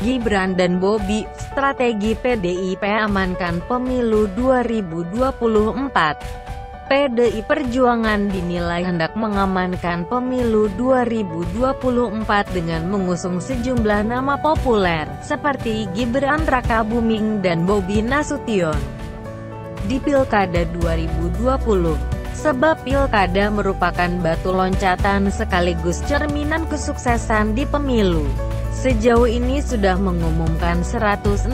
Gibran dan Bobi, strategi PDIP amankan pemilu 2024. PDI Perjuangan dinilai hendak mengamankan pemilu 2024 dengan mengusung sejumlah nama populer, seperti Gibran Rakabuming dan Bobi Nasution di Pilkada 2020. Sebab Pilkada merupakan batu loncatan sekaligus cerminan kesuksesan di pemilu. Sejauh ini sudah mengumumkan 168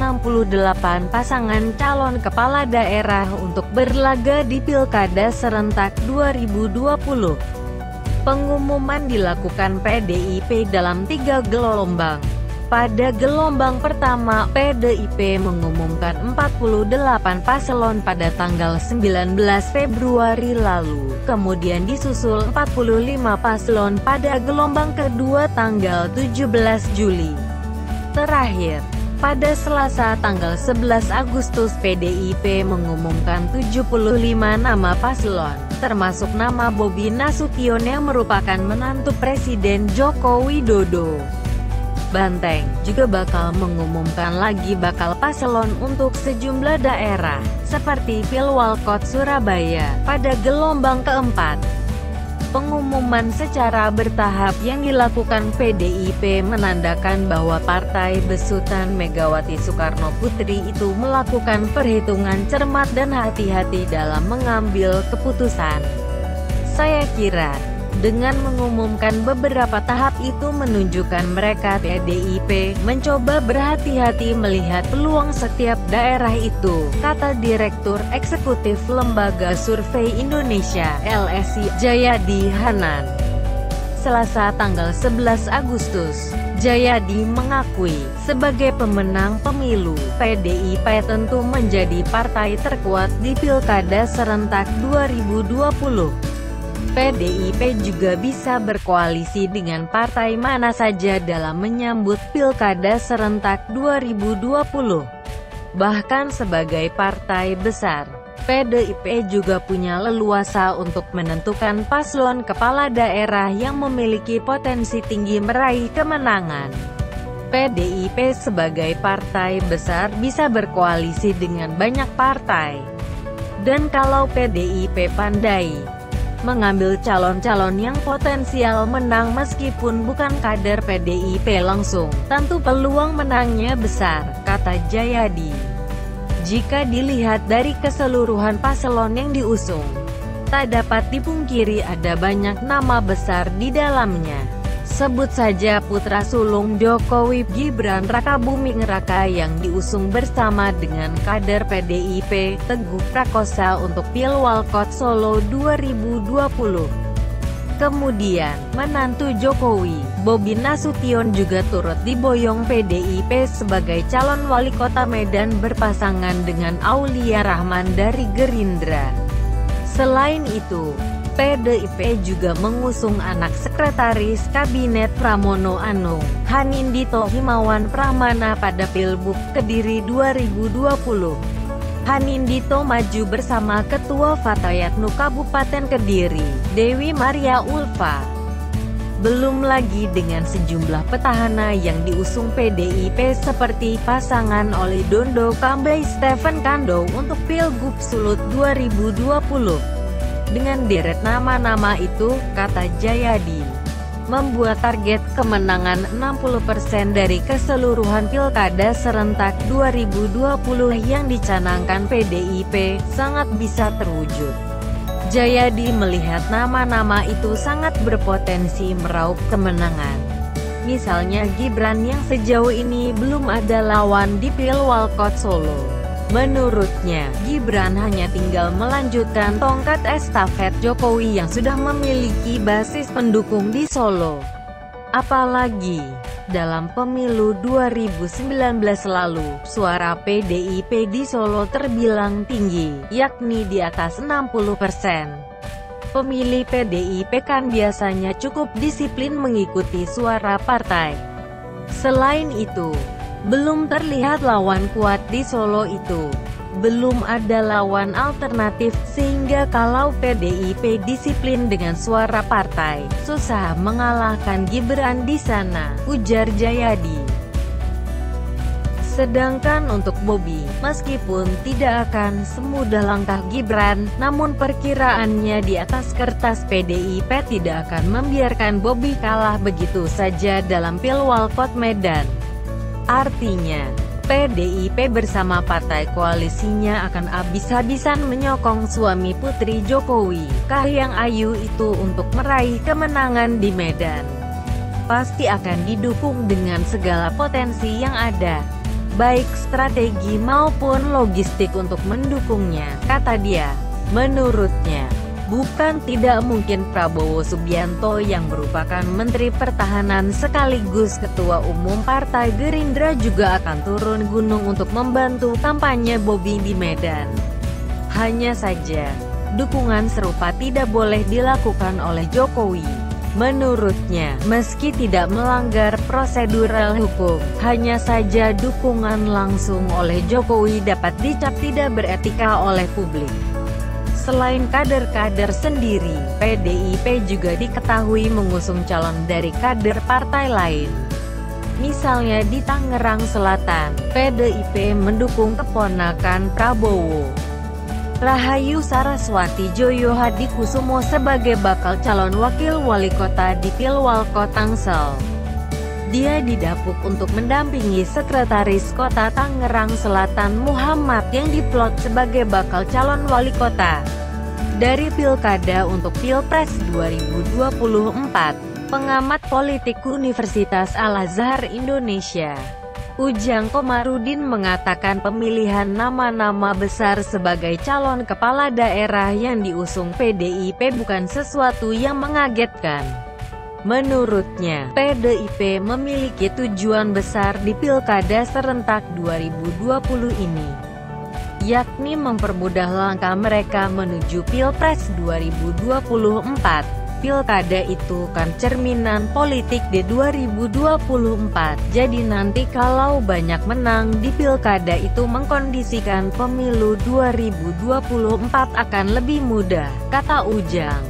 pasangan calon kepala daerah untuk berlaga di Pilkada serentak 2020. Pengumuman dilakukan PDIP dalam 3 gelombang. Pada gelombang pertama, PDIP mengumumkan 48 paslon pada tanggal 19 Februari lalu, kemudian disusul 45 paslon pada gelombang kedua tanggal 17 Juli. Terakhir, pada Selasa tanggal 11 Agustus PDIP mengumumkan 75 nama paslon, termasuk nama Bobi Nasution yang merupakan menantu Presiden Joko Widodo. Banteng juga bakal mengumumkan lagi bakal paslon untuk sejumlah daerah, seperti Pilwalkot Surabaya, pada gelombang keempat. Pengumuman secara bertahap yang dilakukan PDIP menandakan bahwa partai besutan Megawati Soekarno Putri itu melakukan perhitungan cermat dan hati-hati dalam mengambil keputusan. Saya kira dengan mengumumkan beberapa tahap itu menunjukkan mereka PDIP mencoba berhati-hati melihat peluang setiap daerah itu, kata Direktur Eksekutif Lembaga Survei Indonesia (LSI) Jayadi Hanan. Selasa tanggal 11 Agustus, Jayadi mengakui, sebagai pemenang pemilu, PDIP tentu menjadi partai terkuat di Pilkada serentak 2020. PDIP juga bisa berkoalisi dengan partai mana saja dalam menyambut Pilkada serentak 2020. Bahkan sebagai partai besar, PDIP juga punya leluasa untuk menentukan paslon kepala daerah yang memiliki potensi tinggi meraih kemenangan. PDIP sebagai partai besar bisa berkoalisi dengan banyak partai. Dan kalau PDIP pandai mengambil calon-calon yang potensial menang meskipun bukan kader PDIP langsung, tentu peluang menangnya besar, kata Jayadi. Jika dilihat dari keseluruhan paslon yang diusung, tak dapat dipungkiri ada banyak nama besar di dalamnya. Sebut saja putra sulung Jokowi, Gibran Rakabuming Raka yang diusung bersama dengan kader PDIP, Teguh Prakosa untuk Pilwalkot Solo 2020. Kemudian, menantu Jokowi, Bobi Nasution juga turut diboyong PDIP sebagai calon wali kota Medan berpasangan dengan Aulia Rahman dari Gerindra. Selain itu, PDIP juga mengusung anak Sekretaris Kabinet Pramono Anung, Hanindito Himawan Pramana pada Pilbub Kediri 2020. Hanindito maju bersama Ketua Fatayatnu Kabupaten Kediri, Dewi Maria Ulfa. Belum lagi dengan sejumlah petahana yang diusung PDIP seperti pasangan Oli Dondo Kambai Stephen Kando untuk Pilgub Sulut 2020. Dengan deret nama-nama itu, kata Jayadi, membuat target kemenangan 60% dari keseluruhan Pilkada serentak 2020 yang dicanangkan PDIP, sangat bisa terwujud. Jayadi melihat nama-nama itu sangat berpotensi meraup kemenangan. Misalnya Gibran yang sejauh ini belum ada lawan di Pilwalkot Solo. Menurutnya, Gibran hanya tinggal melanjutkan tongkat estafet Jokowi yang sudah memiliki basis pendukung di Solo. Apalagi, dalam pemilu 2019 lalu, suara PDIP di Solo terbilang tinggi, yakni di atas 60%. Pemilih PDIP kan biasanya cukup disiplin mengikuti suara partai. Selain itu, belum terlihat lawan kuat di Solo itu. Belum ada lawan alternatif, sehingga kalau PDIP disiplin dengan suara partai, susah mengalahkan Gibran di sana, ujar Jayadi. Sedangkan untuk Bobi, meskipun tidak akan semudah langkah Gibran, namun perkiraannya di atas kertas PDIP tidak akan membiarkan Bobi kalah begitu saja dalam Pilwalkot Medan. Artinya, PDIP bersama partai koalisinya akan habis-habisan menyokong suami putri Jokowi, Kahiyang Ayu itu untuk meraih kemenangan di Medan. Pasti akan didukung dengan segala potensi yang ada, baik strategi maupun logistik untuk mendukungnya, kata dia. Menurutnya, bukan tidak mungkin Prabowo Subianto yang merupakan Menteri Pertahanan sekaligus Ketua Umum Partai Gerindra juga akan turun gunung untuk membantu kampanye Bobi di Medan. Hanya saja, dukungan serupa tidak boleh dilakukan oleh Jokowi. Menurutnya, meski tidak melanggar prosedural hukum, hanya saja dukungan langsung oleh Jokowi dapat dicap tidak beretika oleh publik. Selain kader-kader sendiri, PDIP juga diketahui mengusung calon dari kader partai lain. Misalnya di Tangerang Selatan, PDIP mendukung keponakan Prabowo, Rahayu Saraswati Joyo Hadikusumo sebagai bakal calon wakil wali kota di Pilwalkot Tangsel. Dia didapuk untuk mendampingi Sekretaris Kota Tangerang Selatan Muhammad yang diplot sebagai bakal calon wali kota dari Pilkada untuk Pilpres 2024. Pengamat politik Universitas Al-Azhar Indonesia, Ujang Komarudin mengatakan pemilihan nama-nama besar sebagai calon kepala daerah yang diusung PDIP bukan sesuatu yang mengagetkan. Menurutnya, PDIP memiliki tujuan besar di Pilkada serentak 2020 ini, yakni mempermudah langkah mereka menuju Pilpres 2024. Pilkada itu kan cerminan politik di 2024, jadi nanti kalau banyak menang di Pilkada itu mengkondisikan pemilu 2024 akan lebih mudah, kata Ujang.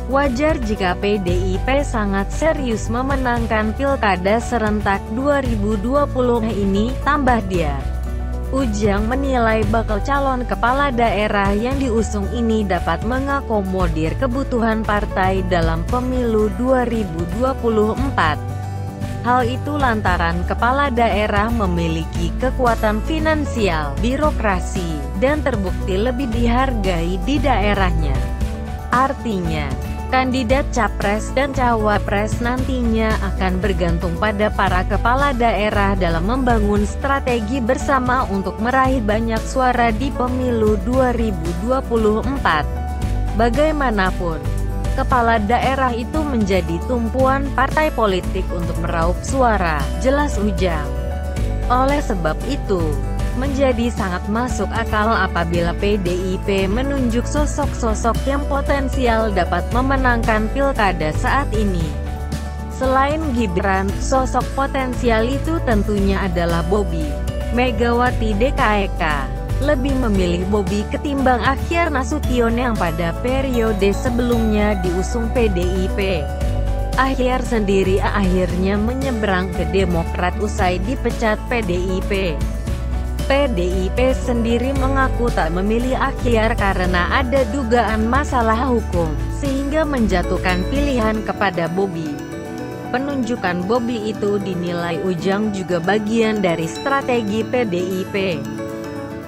Wajar jika PDIP sangat serius memenangkan Pilkada serentak 2020 ini, tambah dia. Ujang menilai bakal calon kepala daerah yang diusung ini dapat mengakomodir kebutuhan partai dalam pemilu 2024. Hal itu lantaran kepala daerah memiliki kekuatan finansial, birokrasi, dan terbukti lebih dihargai di daerahnya. Artinya, kandidat capres dan cawapres nantinya akan bergantung pada para kepala daerah dalam membangun strategi bersama untuk meraih banyak suara di pemilu 2024. Bagaimanapun, kepala daerah itu menjadi tumpuan partai politik untuk meraup suara, jelas Ujang. Oleh sebab itu, menjadi sangat masuk akal apabila PDIP menunjuk sosok-sosok yang potensial dapat memenangkan Pilkada saat ini. Selain Gibran, sosok potensial itu tentunya adalah Bobi. Megawati DKEK lebih memilih Bobi ketimbang Ahyar Nasution yang pada periode sebelumnya diusung PDIP. Ahyar sendiri akhirnya menyeberang ke Demokrat usai dipecat PDIP. PDIP sendiri mengaku tak memilih Ahyar karena ada dugaan masalah hukum, sehingga menjatuhkan pilihan kepada Bobi. Penunjukan Bobi itu dinilai Ujang juga bagian dari strategi PDIP.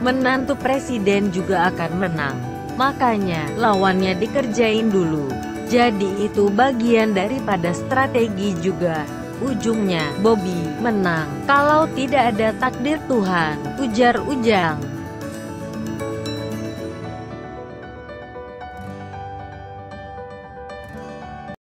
Menantu presiden juga akan menang, makanya lawannya dikerjain dulu. Jadi itu bagian daripada strategi juga. Ujungnya, Bobi menang, kalau tidak ada takdir Tuhan, ujar Ujang.